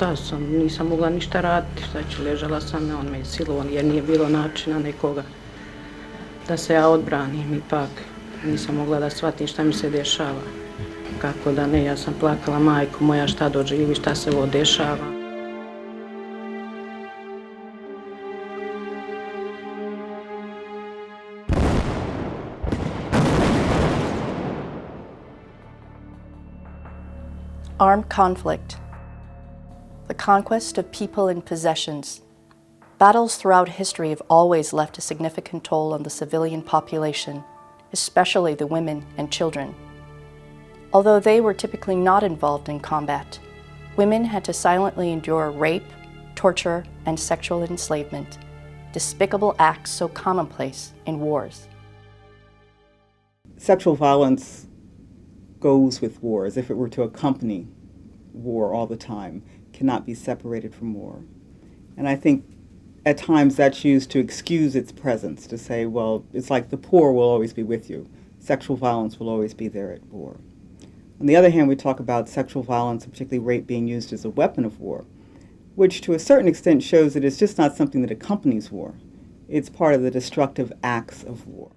šta sam, nisam mogla ništa raditi, šta ću, ležala sam, on me silovan jer nije bilo načina nekoga da se ja odbranim, ipak nisam mogla da shvatim šta mi se dešava. Kako da ne, ja sam plakala, majko moja, šta doživi, šta se ovo dešava. Armed conflict, the conquest of people and possessions. Battles throughout history have always left a significant toll on the civilian population, especially the women and children. Although they were typically not involved in combat, women had to silently endure rape, torture, and sexual enslavement, despicable acts so commonplace in wars. Sexual violence goes with war, as if it were to accompany war all the time, cannot be separated from war. And I think at times that's used to excuse its presence, to say, well, it's like the poor will always be with you. Sexual violence will always be there at war. On the other hand, we talk about sexual violence, and particularly rape, being used as a weapon of war, which to a certain extent shows that it's just not something that accompanies war. It's part of the destructive acts of war.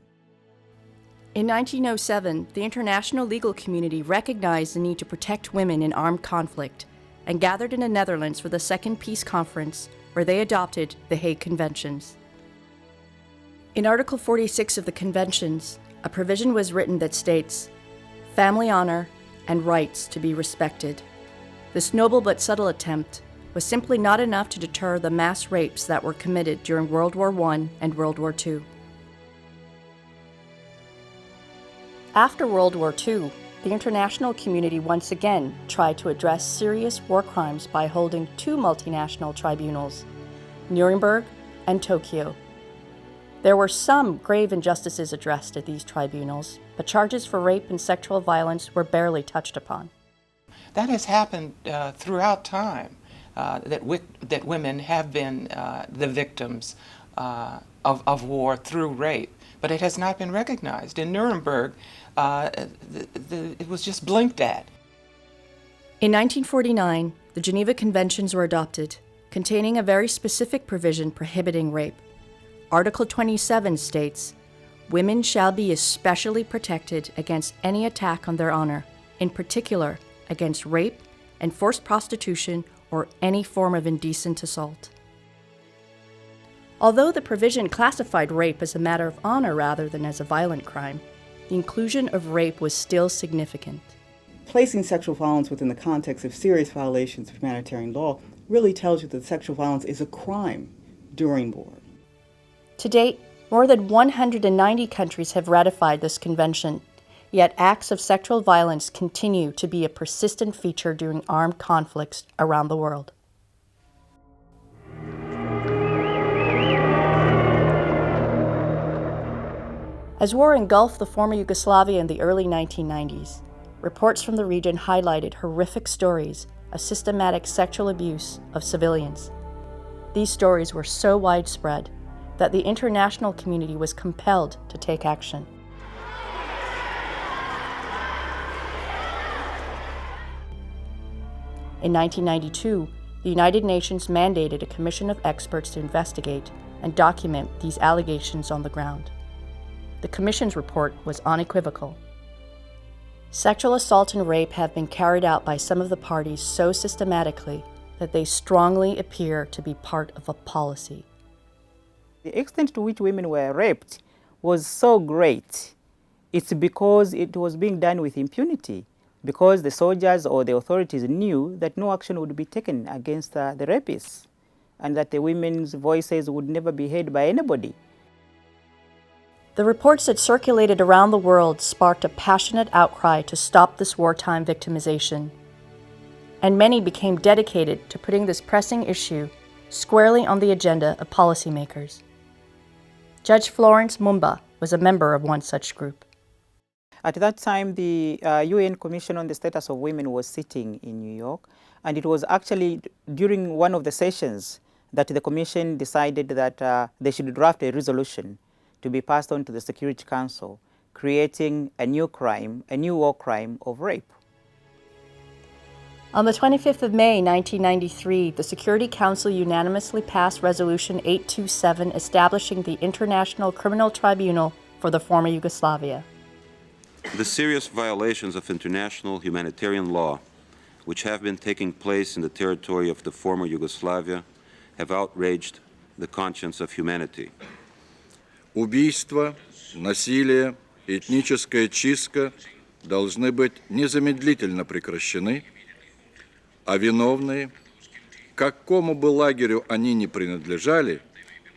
In 1907, the international legal community recognized the need to protect women in armed conflict and gathered in the Netherlands for the Second Peace Conference, where they adopted the Hague Conventions. In Article 46 of the Conventions, a provision was written that states, "Family honor and rights to be respected." This noble but subtle attempt was simply not enough to deter the mass rapes that were committed during World War I and World War II. After World War II, the international community once again tried to address serious war crimes by holding two multinational tribunals, Nuremberg and Tokyo. There were some grave injustices addressed at these tribunals, but charges for rape and sexual violence were barely touched upon. That has happened throughout time, that women have been the victims of war through rape, but it has not been recognized. In Nuremberg, it was just blinked at. In 1949, the Geneva Conventions were adopted, containing a very specific provision prohibiting rape. Article 27 states, "Women shall be especially protected against any attack on their honor, in particular against rape and forced prostitution or any form of indecent assault." Although the provision classified rape as a matter of honor rather than as a violent crime, the inclusion of rape was still significant. Placing sexual violence within the context of serious violations of humanitarian law really tells you that sexual violence is a crime during war. To date, more than 190 countries have ratified this convention, yet acts of sexual violence continue to be a persistent feature during armed conflicts around the world. As war engulfed the former Yugoslavia in the early 1990s, reports from the region highlighted horrific stories of systematic sexual abuse of civilians. These stories were so widespread that the international community was compelled to take action. In 1992, the United Nations mandated a commission of experts to investigate and document these allegations on the ground. The Commission's report was unequivocal. Sexual assault and rape have been carried out by some of the parties so systematically that they strongly appear to be part of a policy. The extent to which women were raped was so great. It's because it was being done with impunity, because the soldiers or the authorities knew that no action would be taken against the rapists, and that the women's voices would never be heard by anybody. The reports that circulated around the world sparked a passionate outcry to stop this wartime victimization. And many became dedicated to putting this pressing issue squarely on the agenda of policymakers. Judge Florence Mumba was a member of one such group. At that time, the UN Commission on the Status of Women was sitting in New York, and it was actually during one of the sessions that the Commission decided that they should draft a resolution to be passed on to the Security Council, creating a new crime, a new war crime of rape. On the 25th of May, 1993, the Security Council unanimously passed Resolution 827 establishing the International Criminal Tribunal for the former Yugoslavia. The serious violations of international humanitarian law, which have been taking place in the territory of the former Yugoslavia, have outraged the conscience of humanity. Убийства, насилие, этническая чистка должны быть незамедлительно прекращены, а виновные, к какому бы лагерю они ни принадлежали,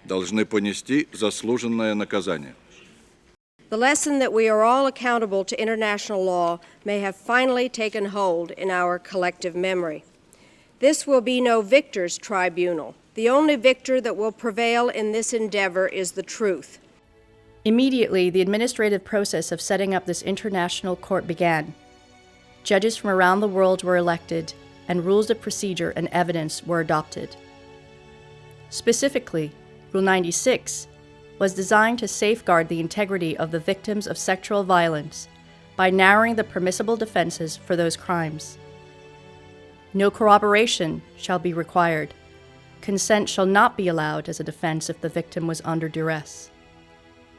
должны понести заслуженное наказание. The lesson that we are all accountable to international law may have finally taken hold in our collective memory. This will be no victor's tribunal. The only victor that will prevail in this endeavor is the truth. Immediately, the administrative process of setting up this international court began. Judges from around the world were elected, and rules of procedure and evidence were adopted. Specifically, Rule 96 was designed to safeguard the integrity of the victims of sexual violence by narrowing the permissible defenses for those crimes. No corroboration shall be required. Consent shall not be allowed as a defense if the victim was under duress.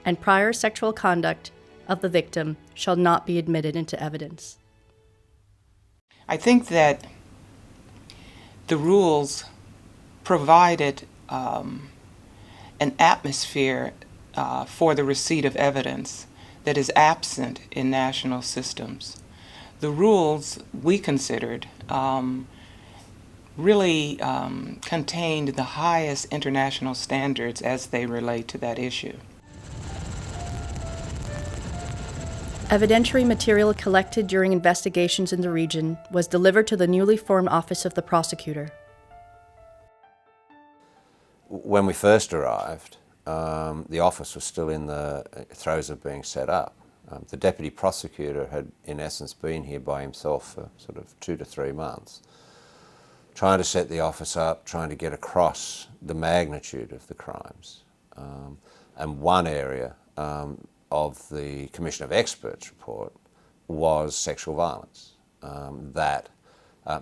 And prior sexual conduct of the victim shall not be admitted into evidence. I think that the rules provided an atmosphere for the receipt of evidence that is absent in national systems. The rules we considered really contained the highest international standards as they relate to that issue. Evidentiary material collected during investigations in the region was delivered to the newly formed Office of the Prosecutor. When we first arrived, the office was still in the throes of being set up. The Deputy Prosecutor had, in essence, been here by himself for sort of 2 to 3 months, trying to set the office up, trying to get across the magnitude of the crimes. And one area of the Commission of Experts report was sexual violence that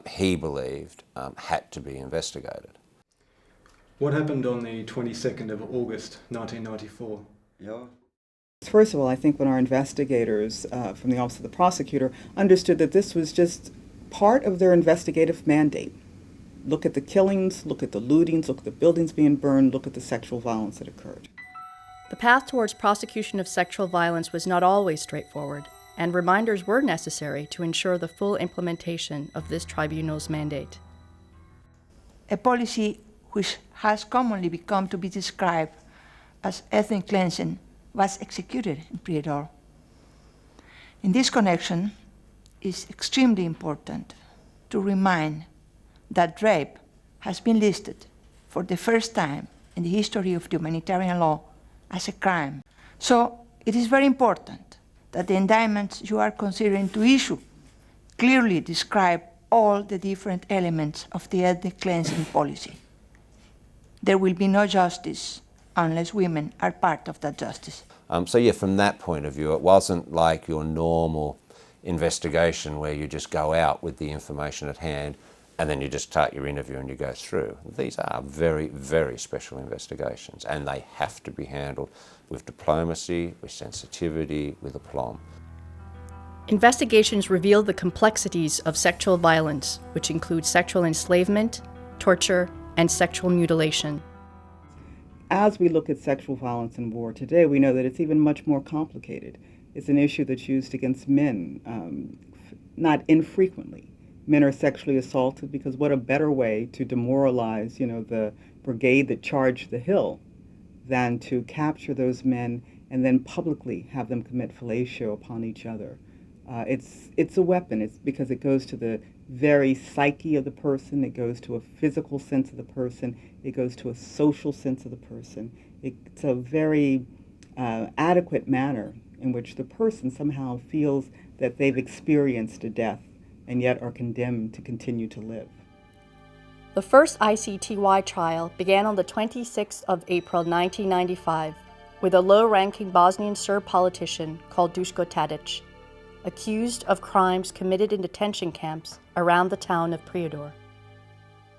he believed had to be investigated. What happened on the 22nd of August 1994? First of all, I think when our investigators from the Office of the Prosecutor understood that this was just part of their investigative mandate. Look at the killings, look at the lootings, look at the buildings being burned, look at the sexual violence that occurred. The path towards prosecution of sexual violence was not always straightforward, and reminders were necessary to ensure the full implementation of this tribunal's mandate. A policy which has commonly become to be described as ethnic cleansing was executed in Prijedor. In this connection, it is extremely important to remind that rape has been listed for the first time in the history of humanitarian law as a crime. So it is very important that the indictments you are considering to issue clearly describe all the different elements of the ethnic cleansing policy. There will be no justice unless women are part of that justice. So yeah, from that point of view, it wasn't like your normal investigation where you just go out with the information at hand and then you just start your interview and you go through. These are very, very special investigations, and they have to be handled with diplomacy, with sensitivity, with aplomb. Investigations revealed the complexities of sexual violence, which include sexual enslavement, torture, and sexual mutilation. As we look at sexual violence in war today, we know that it's even much more complicated. It's an issue that's used against men, not infrequently. Men are sexually assaulted because what a better way to demoralize, the brigade that charged the hill than to capture those men and then publicly have them commit fellatio upon each other. It's a weapon. It's because it goes to the very psyche of the person. It goes to a physical sense of the person. It goes to a social sense of the person. It's a very adequate manner in which the person somehow feels that they've experienced a death and yet are condemned to continue to live. The first ICTY trial began on the 26th of April 1995 with a low-ranking Bosnian Serb politician called Duško Tadić. accused of crimes committed in detention camps around the town of Prijedor.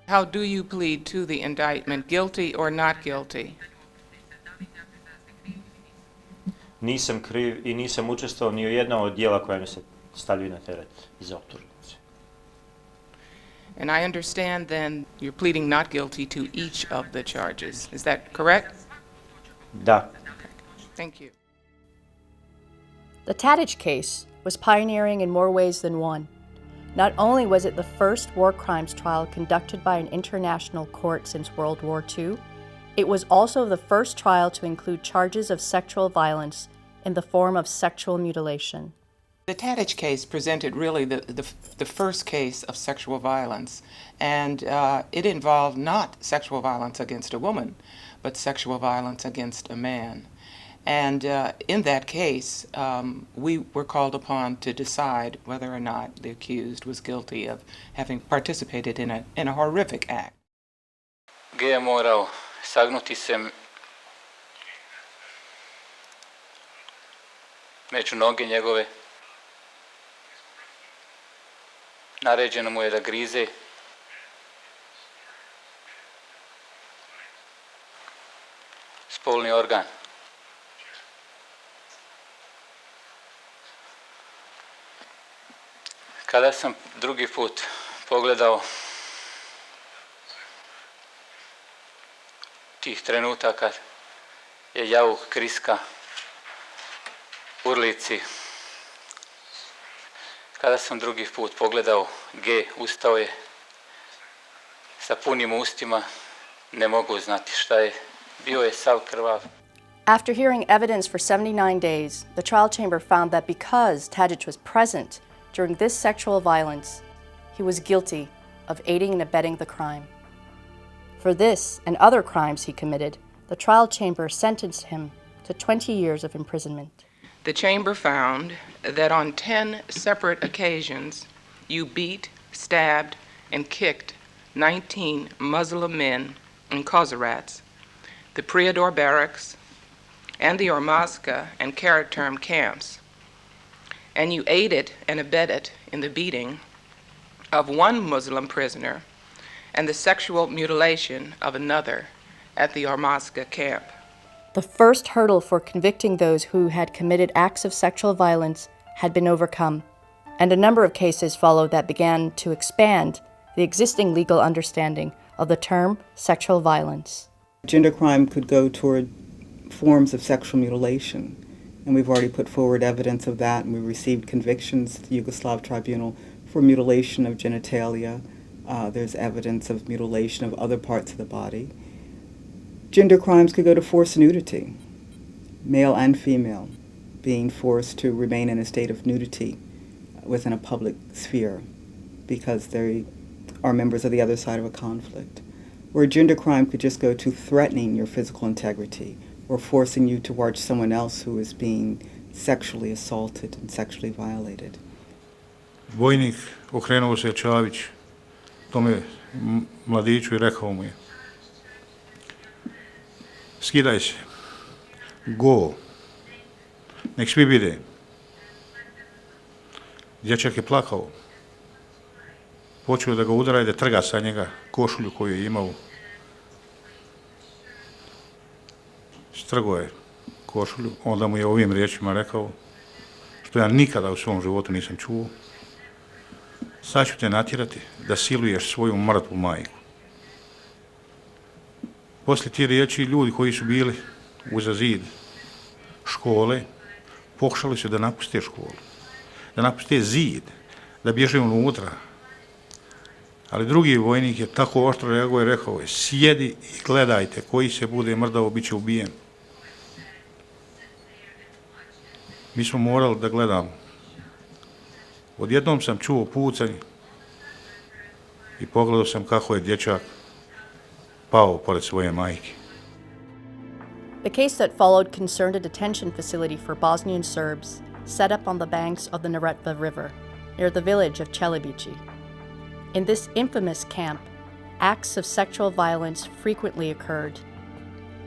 How do you plead to the indictment, guilty or not guilty? Nisam kriv I nisam učestvovao ni u jednom od djela koja mi se stavljaju na teret za optužnice. And I understand then you're pleading not guilty to each of the charges. Is that correct? Da. Thank you. The Tadić case was pioneering in more ways than one. Not only was it the first war crimes trial conducted by an international court since World War II, it was also the first trial to include charges of sexual violence in the form of sexual mutilation. The Tadić case presented really the first case of sexual violence, and it involved not sexual violence against a woman, but sexual violence against a man. And in that case, we were called upon to decide whether or not the accused was guilty of having participated in a horrific act. G je morao sagnuti se među noge njegove. Naređeno mu je da grize. Spolni organ. Kada sam drugi put pogledao tih trenutaka je jauk kriska urlici. Kada sam drugi put pogledao G, ustao je sa punim ustima, ne mogu znati šta je. Bio je sav krvav. After hearing evidence for 79 days, the trial chamber found that because Tadić was present during this sexual violence, he was guilty of aiding and abetting the crime. For this and other crimes he committed, the trial chamber sentenced him to 20 years of imprisonment. The chamber found that on 10 separate occasions, you beat, stabbed, and kicked 19 Muslim men in Kozarats, the Prijedor barracks, and the Ormazka and Karaterm camps. And you aided and abetted in the beating of one Muslim prisoner and the sexual mutilation of another at the Ormazka camp. The first hurdle for convicting those who had committed acts of sexual violence had been overcome, and a number of cases followed that began to expand the existing legal understanding of the term sexual violence. Gender crime could go toward forms of sexual mutilation, and we've already put forward evidence of that, and we received convictions at the Yugoslav Tribunal for mutilation of genitalia. There's evidence of mutilation of other parts of the body. Gender crimes could go to forced nudity, male and female, being forced to remain in a state of nudity within a public sphere because they are members of the other side of a conflict. Or gender crime could just go to threatening your physical integrity or forcing you to watch someone else who is being sexually assaulted and sexually violated. Vojnik okrenuo se Čavić tome mladiću i rekao mu je: skidaj se, go, nek svi vide. Dječak je plakao. Počeo da ga udara i da trga sa njega košulju koju je imao. Strgao je košulju, onda mu je ovim riječima rekao, što ja nikada u svom životu nisam čuo: sad ću te natjerati da siluješ svoju mrtvu majku. Poslije ti riječi ljudi koji su bili uza zid škole pokušali su da napuste školu, da napuste zid, da bježe unutra. Ali drugi vojnik je tako oštro reagovao i rekao je: sjedi i gledajte, koji se bude mrdao, bit će ubijen. Mi smo morali da gledamo. Odjednom sam čuo pucanj i pogledao sam kako je dječak pao pored svoje majke. The case that followed concerned a detention facility for Bosnian Serbs set up on the banks of the Neretva River, near the village of Čelebići. In this infamous camp, acts of sexual violence frequently occurred.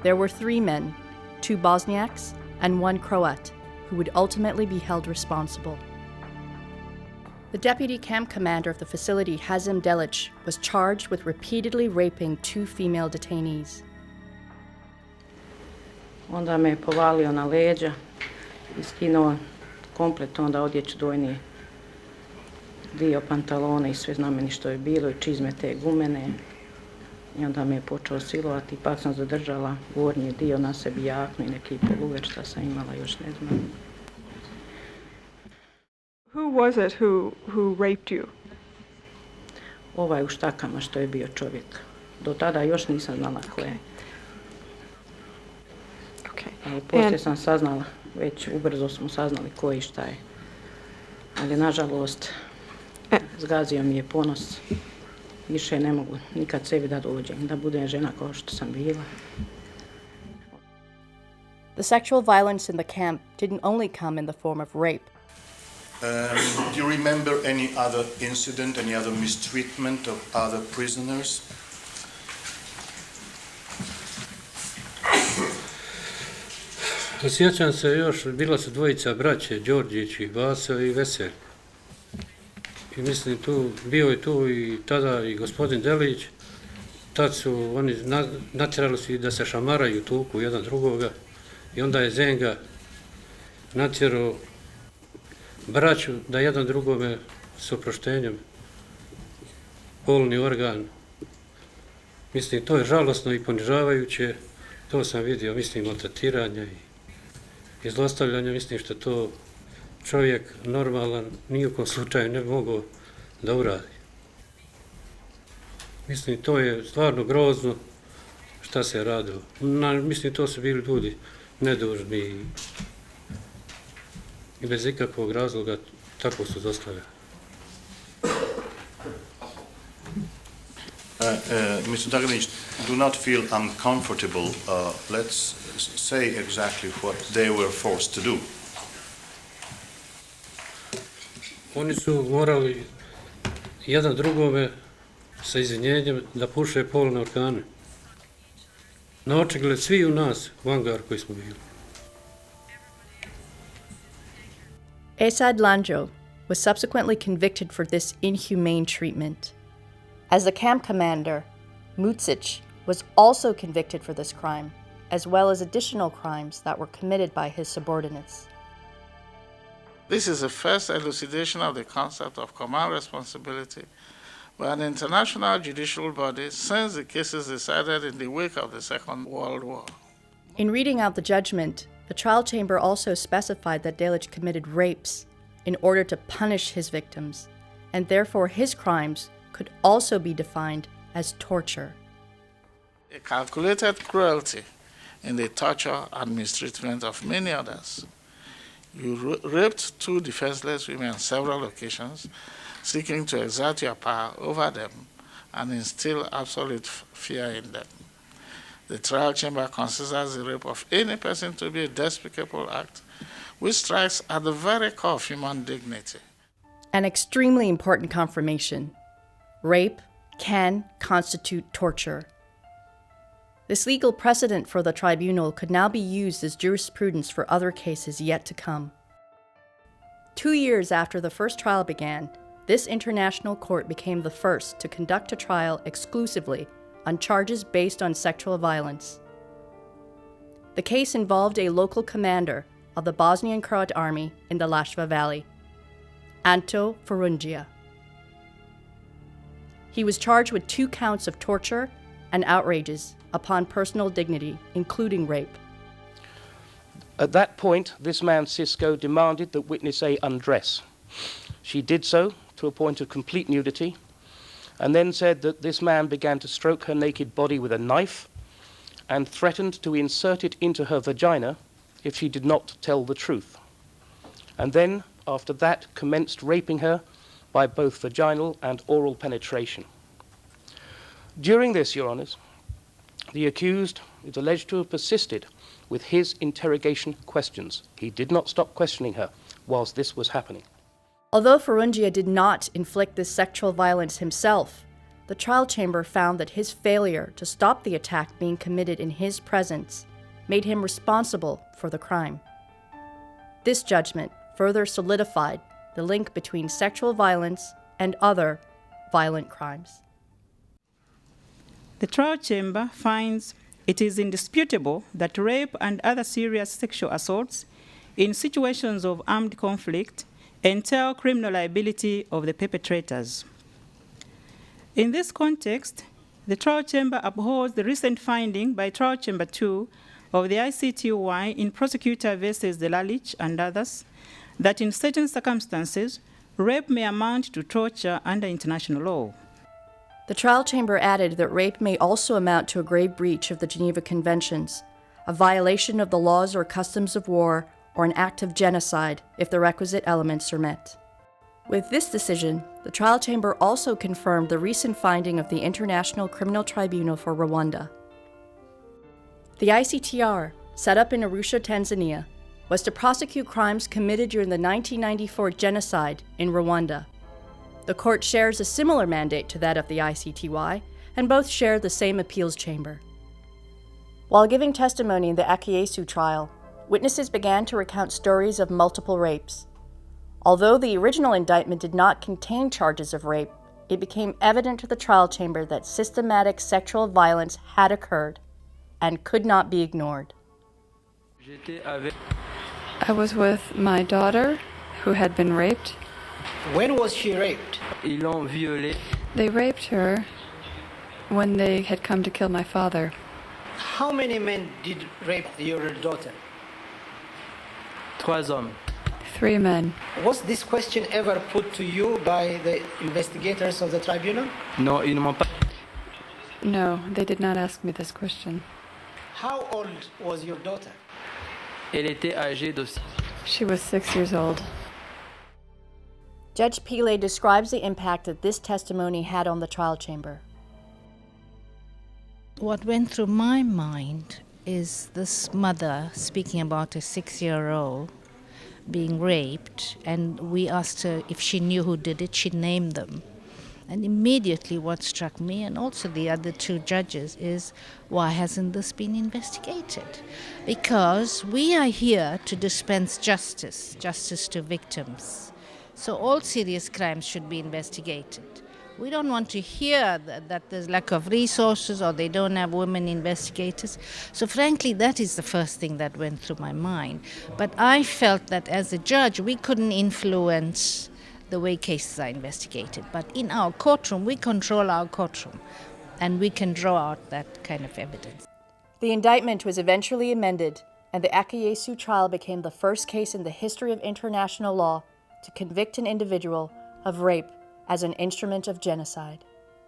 There were 3 men, 2 Bosniaks and 1 Croat, who would ultimately be held responsible. The deputy camp commander of the facility, Hazim Delic, was charged with repeatedly raping 2 female detainees. Onda me je povalio na leđa i skinuo komplet onda odjeću, donji dio pantalona i sve znameni što je bilo i čizme te gumene. I onda me je počeo silovati, ipak sam zadržala gornji dio na sebi, jaknu i neki poluver šta sam imala, još ne znam. Who was it who raped you? Ovaj u štakama što je bio čovjek. Do tada još nisam znala ko je. Ali poslije sam saznala, već ubrzo smo saznali ko i šta je. Ali nažalost, zgazio mi je ponos. Više ne mogu nikad sebi da dođem, da budem žena kao što sam bila. The sexual violence in the camp didn't only come in the form of rape. Do you remember any other incident, any other mistreatment of other prisoners? Sjećam se još, bila su dvojica braće, Đorđić i Vaso i Vesel. I mislim, bio je tu i tada i gospodin Delić. Tad su oni natjerali su da se šamaraju, tuku jedan drugoga. I onda je Zenga natjerao braću da jedan drugome s oproštenjem polni organ. Mislim, to je žalosno i ponižavajuće. To sam vidio, mislim, maltretiranja i zlostavljanja. Mislim što to čovjek normalan ni u kom slučaju ne bi mogao da uradi. Mislim, to je stvarno grozno šta se radilo. Mislim, to su bili ljudi nedužni i bez ikakvog razloga tako su zlostavljani. Mr. Ngadhënjimi, do not feel uncomfortable. Let's say exactly what they were forced to do. Oni su morali jedan drugome sa izvinjenjem da puše polne organe. Na očigled svi u nas u angaru koji smo bili. Esad Lanjo was subsequently convicted for this inhumane treatment. As the camp commander, Mucic was also convicted for this crime, as well as additional crimes that were committed by his subordinates. This is the first elucidation of the concept of command responsibility by an international judicial body since the cases decided in the wake of the Second World War. In reading out the judgment, the trial chamber also specified that Delic committed rapes in order to punish his victims, and therefore his crimes could also be defined as torture. A calculated cruelty in the torture and mistreatment of many others. You raped 2 defenseless women on several occasions, seeking to exert your power over them and instill absolute fear in them. The trial chamber considers the rape of any person to be a despicable act, which strikes at the very core of human dignity. An extremely important confirmation. Rape can constitute torture. This legal precedent for the tribunal could now be used as jurisprudence for other cases yet to come. 2 years after the first trial began, this international court became the first to conduct a trial exclusively on charges based on sexual violence. The case involved a local commander of the Bosnian Croat army in the Lashva Valley, Anto Farungia. He was charged with 2 counts of torture and outrages upon personal dignity, including rape. At that point, this man, Cisco, demanded that witness A undress. She did so to a point of complete nudity, and then said that this man began to stroke her naked body with a knife and threatened to insert it into her vagina if she did not tell the truth. And then, after that, commenced raping her by both vaginal and oral penetration. During this, Your Honours, the accused is alleged to have persisted with his interrogation questions. He did not stop questioning her whilst this was happening. Although Farungia did not inflict this sexual violence himself, the trial chamber found that his failure to stop the attack being committed in his presence made him responsible for the crime. This judgment further solidified the link between sexual violence and other violent crimes. The trial chamber finds it is indisputable that rape and other serious sexual assaults in situations of armed conflict entail criminal liability of the perpetrators. In this context, the trial chamber upholds the recent finding by Trial Chamber 2 of the ICTY in Prosecutor versus Delalich and others that in certain circumstances, rape may amount to torture under international law. The trial chamber added that rape may also amount to a grave breach of the Geneva Conventions, a violation of the laws or customs of war, or an act of genocide if the requisite elements are met. With this decision, the trial chamber also confirmed the recent finding of the International Criminal Tribunal for Rwanda. The ICTR, set up in Arusha, Tanzania, was to prosecute crimes committed during the 1994 genocide in Rwanda. The court shares a similar mandate to that of the ICTY, and both share the same appeals chamber. While giving testimony in the Akiyesu trial, witnesses began to recount stories of multiple rapes. Although the original indictment did not contain charges of rape, it became evident to the trial chamber that systematic sexual violence had occurred and could not be ignored. I was with my daughter, who had been raped. When was she raped? They raped her when they had come to kill my father. How many men did rape your daughter? 3 hommes. 3 men. Was this question ever put to you by the investigators of the tribunal? Non, ils ne m'ont pas. No, they did not ask me this question. How old was your daughter? Elle était âgée de. She was 6 years old. Judge Pile describes the impact that this testimony had on the trial chamber. What went through my mind is this mother speaking about a 6-year-old being raped, and we asked her if she knew who did it. She named them. And immediately what struck me, and also the other 2 judges, is why hasn't this been investigated? Because we are here to dispense justice to victims. So all serious crimes should be investigated. We don't want to hear that there's lack of resources or they don't have women investigators. So frankly, that is the first thing that went through my mind. But I felt that as a judge, we couldn't influence the way cases are investigated. But in our courtroom, we control our courtroom, and we can draw out that kind of evidence. The indictment was eventually amended, and the Akiyesu trial became the first case in the history of international law to convict an individual of rape as an instrument of genocide.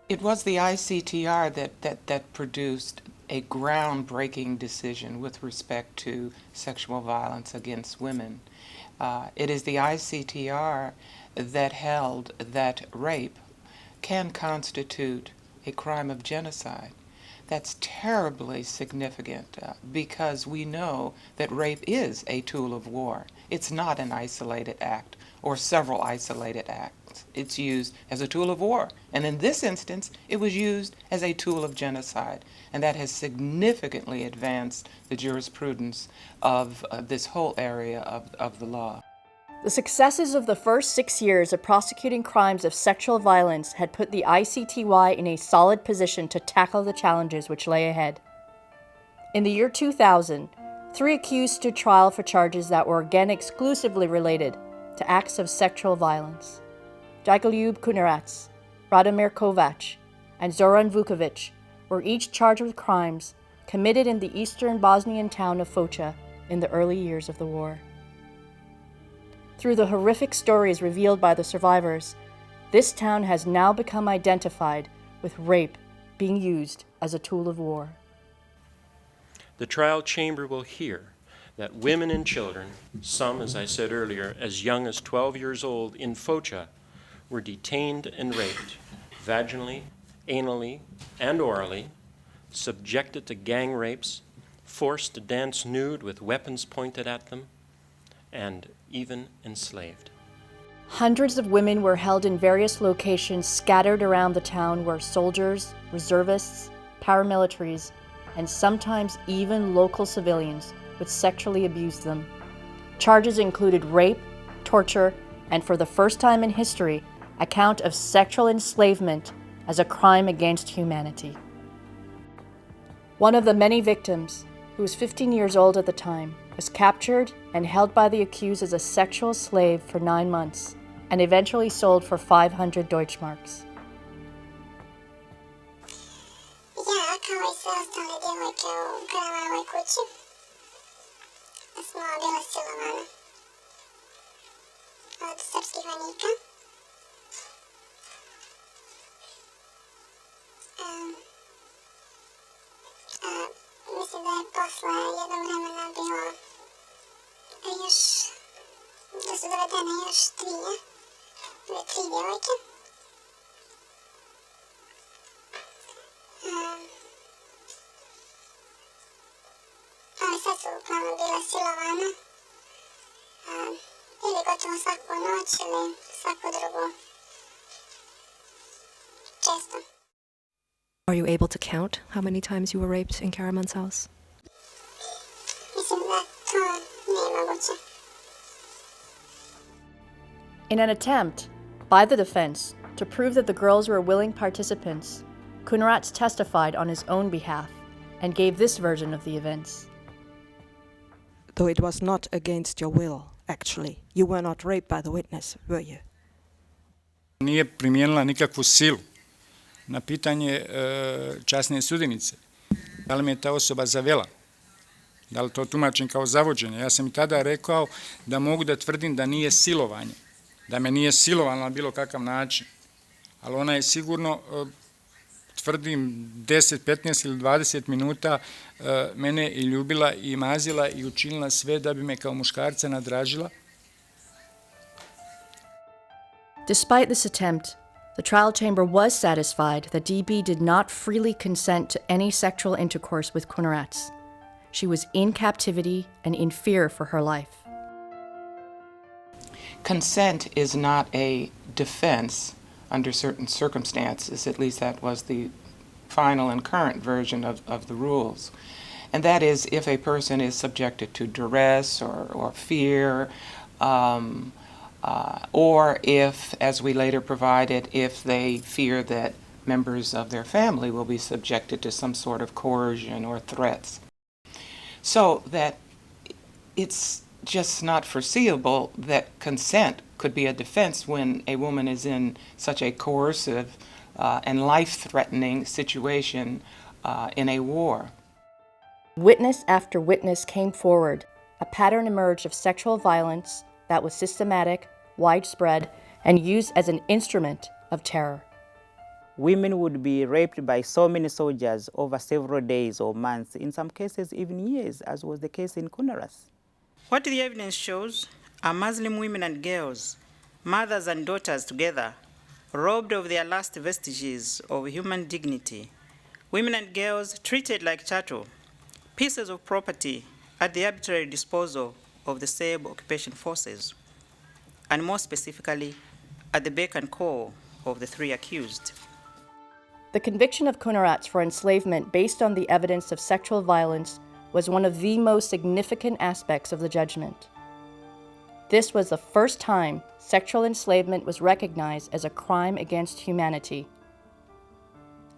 It was the ICTR that produced a groundbreaking decision with respect to sexual violence against women. It is the ICTR that held that rape can constitute a crime of genocide. That's terribly significant because we know that rape is a tool of war. It's not an isolated act or several isolated acts. It's used as a tool of war. And in this instance, it was used as a tool of genocide. And that has significantly advanced the jurisprudence of this whole area of the law. The successes of the first 6 years of prosecuting crimes of sexual violence had put the ICTY in a solid position to tackle the challenges which lay ahead. In the year 2000, 3 accused stood trial for charges that were again exclusively related to acts of sexual violence. Dragoljub Kunerac, Radomir Kovac, and Zoran Vukovic were each charged with crimes committed in the eastern Bosnian town of Foča in the early years of the war. Through the horrific stories revealed by the survivors, this town has now become identified with rape being used as a tool of war. The trial chamber will hear that women and children, some, as I said earlier, as young as 12 years old in Foča, were detained and raped, vaginally, anally, and orally, subjected to gang rapes, forced to dance nude with weapons pointed at them, and even enslaved. Hundreds of women were held in various locations scattered around the town where soldiers, reservists, paramilitaries, and sometimes even local civilians would sexually abuse them. Charges included rape, torture, and for the first time in history, a count of sexual enslavement as a crime against humanity. One of the many victims, who was 15 years old at the time, was captured and held by the accused as a sexual slave for 9 months and eventually sold for 500 Deutschmarks. Ja, kao i sve ostale djevojke u Gramalovoj kući, smo bile silovane od srpskih vojnika. Mislim da je posle jednog vremena bilo još, da su dovedene još tri djevojke. Ali sad su uglavnom bile silovane ili gotovo svaku noć ili svaku drugu. Često. Are you able to count how many times you were raped in Karaman's house? Mislim da to nije moguće. In an attempt by the defense to prove that the girls were willing participants, Kunratz testified on his own behalf and gave this version of the events. Though it was not against your will, actually, you were not raped by the witness, were you? Nije primijenila nikakvu silu. Na pitanje časne sudenice, da li me je ta osoba zavela, da li to tumačim kao zavođenje. Ja sam i tada rekao da mogu da tvrdim da nije silovanje, da me nije silovalo na bilo kakav način, ali ona je sigurno, tvrdim, 10, 15 ili 20 minuta mene i ljubila i mazila i učinila sve da bi me kao muškarca nadražila. Despite this attempt, the trial chamber was satisfied that DB did not freely consent to any sexual intercourse with Kunratz. She was in captivity and in fear for her life. Consent is not a defense under certain circumstances. At least that was the final and current version of the rules. And that is if a person is subjected to duress or fear, or if, as we later provided, if they fear that members of their family will be subjected to some sort of coercion or threats. So that it's just not foreseeable that consent could be a defense when a woman is in such a coercive and life-threatening situation in a war. Witness after witness came forward. A pattern emerged of sexual violence that was systematic, widespread, and used as an instrument of terror. Women would be raped by so many soldiers over several days or months, in some cases even years, as was the case in Kunratz. What the evidence shows are Muslim women and girls, mothers and daughters together, robbed of their last vestiges of human dignity. Women and girls treated like chattel, pieces of property at the arbitrary disposal of the Serb occupation forces, and more specifically, at the beck and call of the three accused. The conviction of Kunratz for enslavement based on the evidence of sexual violence was one of the most significant aspects of the judgment. This was the first time sexual enslavement was recognized as a crime against humanity.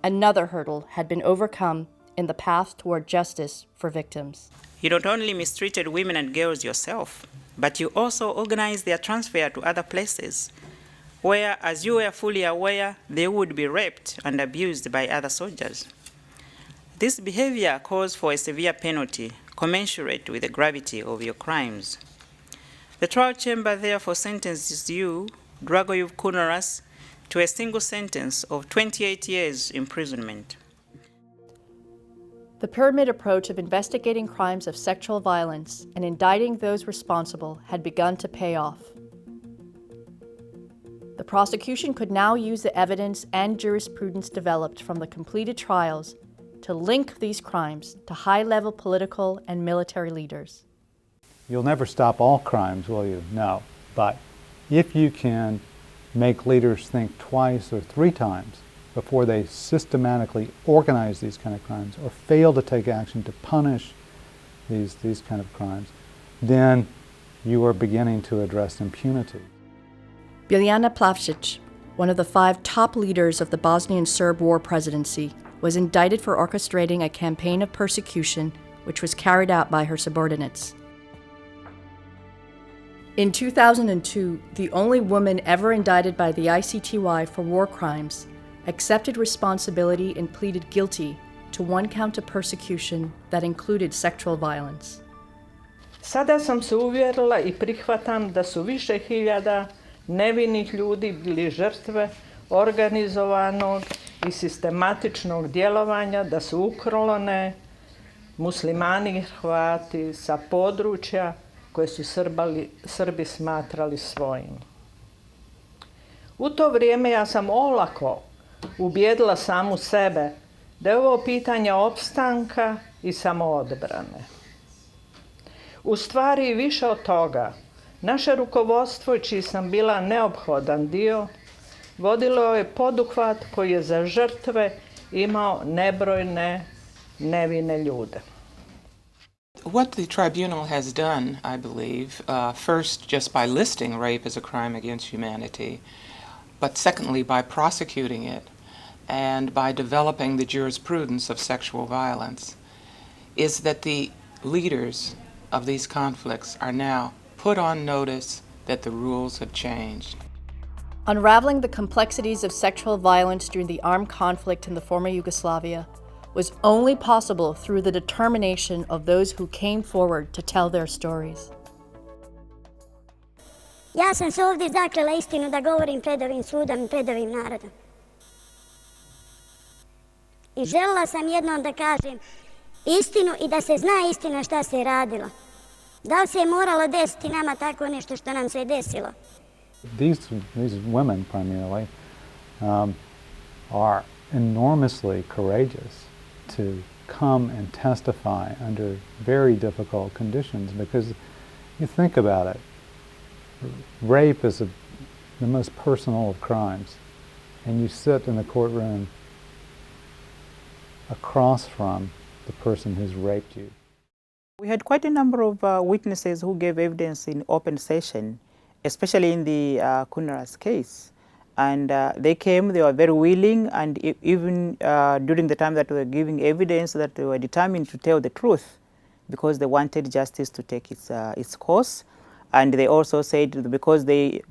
Another hurdle had been overcome in the path toward justice for victims. You not only mistreated women and girls yourself, but you also organized their transfer to other places, where, as you were fully aware, they would be raped and abused by other soldiers. This behavior calls for a severe penalty commensurate with the gravity of your crimes. The trial chamber therefore sentences you, Dragojev Kunratz, to a single sentence of 28 years imprisonment. The pyramid approach of investigating crimes of sexual violence and indicting those responsible had begun to pay off. The prosecution could now use the evidence and jurisprudence developed from the completed trials to link these crimes to high-level political and military leaders. You'll never stop all crimes, will you? No. But if you can make leaders think twice or three times before they systematically organize these kind of crimes or fail to take action to punish these kind of crimes, then you are beginning to address impunity. Biljana Plavšić, one of the 5 top leaders of the Bosnian Serb War presidency, was indicted for orchestrating a campaign of persecution which was carried out by her subordinates. In 2002, the only woman ever indicted by the ICTY for war crimes accepted responsibility and pleaded guilty to 1 count of persecution that included sexual violence. Sada sam se uvjerila I prihvatam da su više hiljada nevinih ljudi bili žrtve organizovanog I sistematičnog djelovanja, da su uklone muslimani I Hrvati sa područja koje su Srbi smatrali svojim. U to vrijeme ja sam olako ubijedila samu sebe da je ovo pitanje opstanka I samoodbrane. U stvari više od toga, naše rukovodstvo, čiji sam bila neophodan dio, vodilo je poduhvat koji je za žrtve imao nebrojne nevine ljude. What the tribunal has done, I believe, first just by listing rape as a crime against humanity, but secondly by prosecuting it and by developing the jurisprudence of sexual violence, is that the leaders of these conflicts are now put on notice that the rules have changed. Unraveling the complexities of sexual violence during the armed conflict in the former Yugoslavia was only possible through the determination of those who came forward to tell their stories. Ja sam se ovdje zaklela istinu da govorim pred ovim sudom I pred ovim narodom. I željela sam jednom da kažem istinu I da se zna istina šta se je radilo. Da li se je moralo desiti nama tako nešto što nam se je desilo? These women primarily are enormously courageous to come and testify under very difficult conditions, because you think about it, rape is the most personal of crimes, and you sit in the courtroom across from the person who's raped you. We had quite a number of witnesses who gave evidence in open session, especially in the Kunaras case. And they came, they were very willing, and even during the time that they were giving evidence, that they were determined to tell the truth because they wanted justice to take its course. And they also said that because the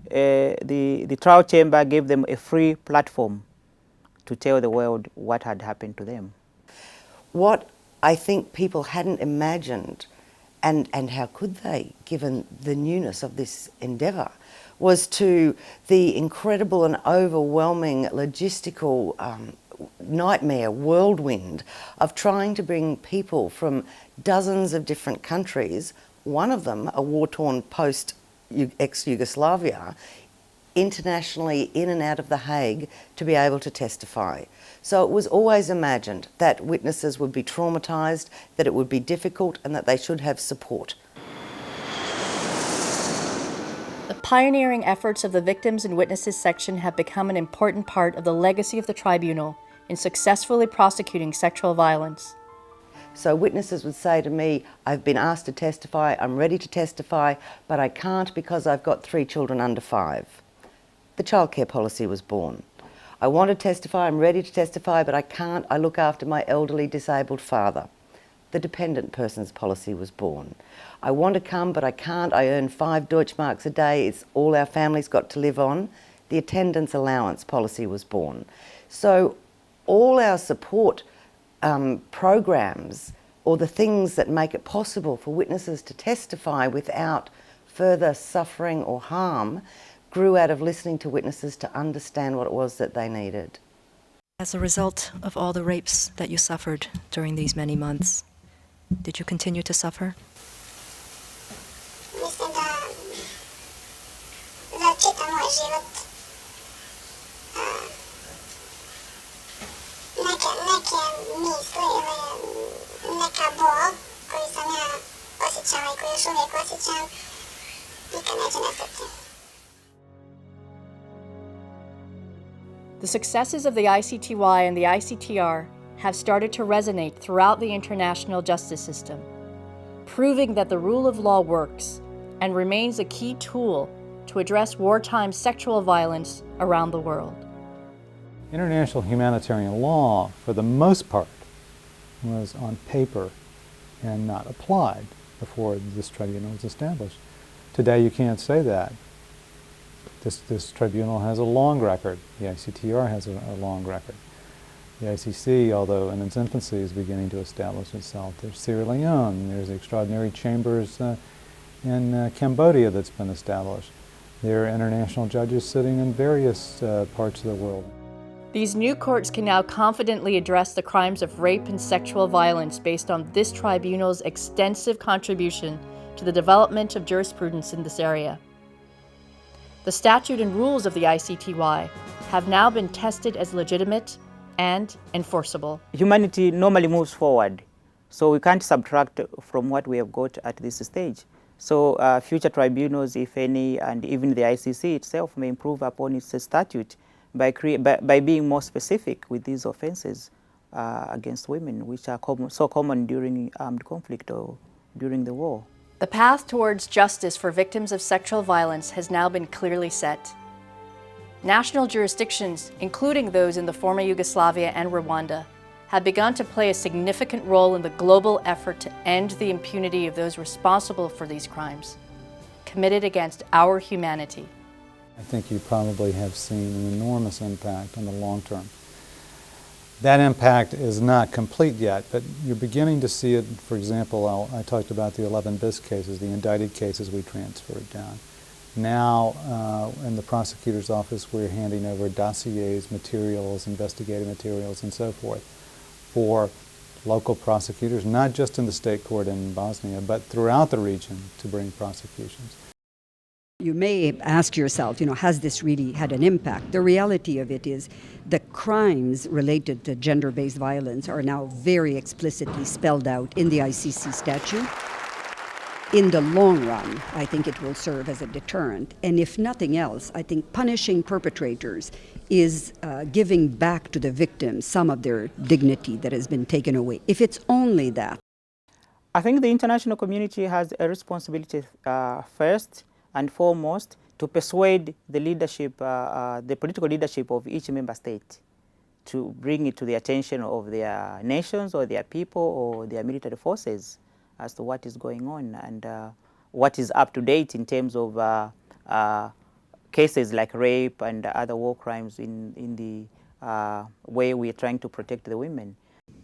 trial chamber gave them a free platform to tell the world what had happened to them. What I think people hadn't imagined, and how could they, given the newness of this endeavour, was to the incredible and overwhelming logistical nightmare, whirlwind of trying to bring people from dozens of different countries, one of them a war-torn post-ex-Yugoslavia, internationally in and out of The Hague to be able to testify. So it was always imagined that witnesses would be traumatised, that it would be difficult, and that they should have support. The pioneering efforts of the Victims and Witnesses section have become an important part of the legacy of the tribunal in successfully prosecuting sexual violence. So witnesses would say to me, I've been asked to testify, I'm ready to testify, but I can't because I've got 3 children under 5. The childcare policy was born. I want to testify, I'm ready to testify, but I can't, I look after my elderly disabled father. The dependent persons policy was born. I want to come, but I can't, I earn 5 Deutschmarks a day, it's all our family's got to live on. The attendance allowance policy was born. So all our support programs, or the things that make it possible for witnesses to testify without further suffering or harm, grew out of listening to witnesses to understand what it was that they needed. As a result of all the rapes that you suffered during these many months, did you continue to suffer? Mislim da za čitav moj život neke misli ili neka bol koju sam ja osjećala I koju još uvijek osjećam nikad neće nestati. The successes of the ICTY and the ICTR have started to resonate throughout the international justice system, proving that the rule of law works and remains a key tool to address wartime sexual violence around the world. International humanitarian law, for the most part, was on paper and not applied before this tribunal was established. Today you can't say that. This tribunal has a long record. The ICTR has a long record. The ICC, although in its infancy, is beginning to establish itself. There's Sierra Leone, there's the extraordinary chambers in Cambodia that's been established. There are international judges sitting in various parts of the world. These new courts can now confidently address the crimes of rape and sexual violence based on this tribunal's extensive contribution to the development of jurisprudence in this area. The statute and rules of the ICTY have now been tested as legitimate and enforceable. Humanity normally moves forward, so we can't subtract from what we have got at this stage. So future tribunals, if any, and even the ICC itself may improve upon its statute by being more specific with these offenses against women, which are so common during armed conflict or during the war. The path towards justice for victims of sexual violence has now been clearly set. National jurisdictions, including those in the former Yugoslavia and Rwanda, have begun to play a significant role in the global effort to end the impunity of those responsible for these crimes, committed against our humanity. I think you probably have seen an enormous impact in the long term. That impact is not complete yet, but you're beginning to see it. For example, I talked about the 11 BIS cases, the indicted cases we transferred down. Now, in the prosecutor's office, we're handing over dossiers, materials, investigative materials, and so forth for local prosecutors, not just in the state court in Bosnia, but throughout the region to bring prosecutions. You may ask yourself, has this really had an impact? The reality of it is the crimes related to gender-based violence are now very explicitly spelled out in the ICC statute. In the long run, I think it will serve as a deterrent. And if nothing else, I think punishing perpetrators is giving back to the victims some of their dignity that has been taken away. If it's only that. I think the international community has a responsibility first and foremost to persuade the leadership, the political leadership of each member state to bring it to the attention of their nations or their people or their military forces as to what is going on and what is up to date in terms of cases like rape and other war crimes in the way we are trying to protect the women.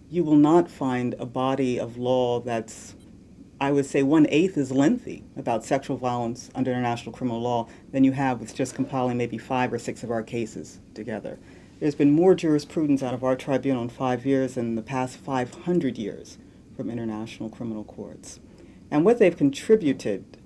You will not find a body of law that's, I would say, 1/8 as lengthy about sexual violence under international criminal law than you have with just compiling maybe 5 or 6 of our cases together. There's been more jurisprudence out of our tribunal in 5 years than in the past 500 years from international criminal courts. And what they've contributed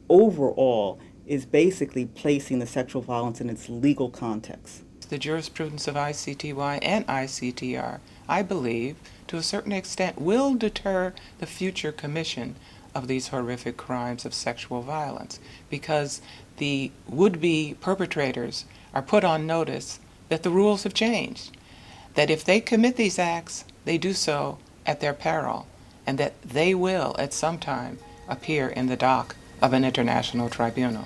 overall is basically placing the sexual violence in its legal context. The jurisprudence of ICTY and ICTR, I believe, to a certain extent, will deter the future commission of these horrific crimes of sexual violence, because the would-be perpetrators are put on notice that the rules have changed, that if they commit these acts, they do so at their peril, and that they will, at some time, appear in the dock of an international tribunal.